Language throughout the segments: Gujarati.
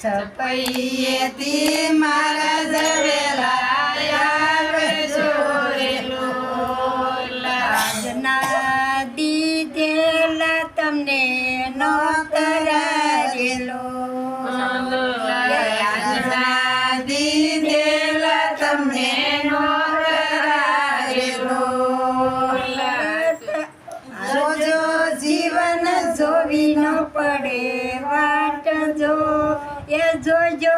છપૈયેથી મારા ઝવેલા આવજો રે લોલ. આજના દીધેલા તમને નો કરાયેલો. આજના દીધેલા તમને નો કરાયેલો. જોજો જીવન જોવી ન પડે વાટ જો. એ જોજો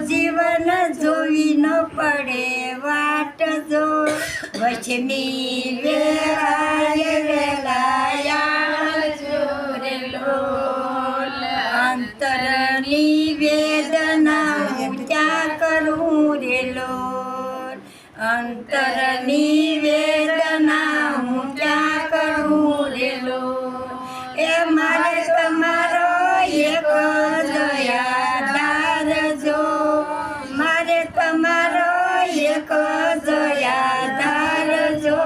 જીવન જોવી ન પડે વાટ જો. વચની વેળાએ વેલા આવજો રે લોલ. અંતરની વેદના હું ક્યાં કરું રે લોલ. અંતરની વેદના હું ક્યાં કરું રે લોલ. એ મારે તમારો એક દયાદાર જો. મારે તમારો એક દયાદાર જો.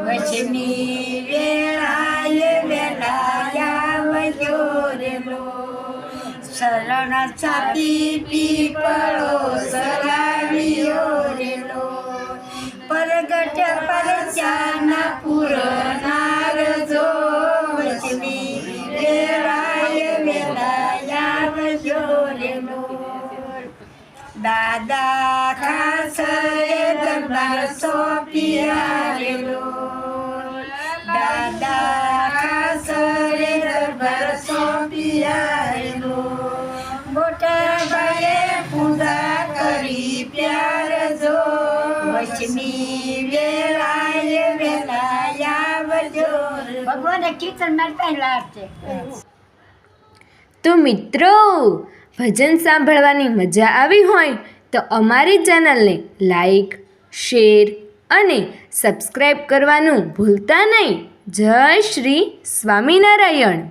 વચની વેળાએ વેલા આવજો રે લોલ. શરણ છાતી પીપળો સરાવ્યો રે લોલ. પરગટ પરચાના પૂરનાર જો. વચની વેળાએ વેલા આવજો રે લોલ. દાદા ખાસ રે દરબાર સોંપ્યા રે લોલ. દાદા ખાસ રે દરબાર સોંપ્યા રે લોલ. મોટા ભાઈએ પૂજા કરી પ્યાર જો. વચની વેળાએ વેલા આવજો. ભગવાને કીર્તન મારતા લાગશે. તો મિત્રો, ભજન સાંભળવાની મજા આવી હોય તો અમારી ચેનલને લાઈક, શેર અને સબસ્ક્રાઈબ કરવાનું ભૂલતા નહીં. જય શ્રી સ્વામિનારાયણ.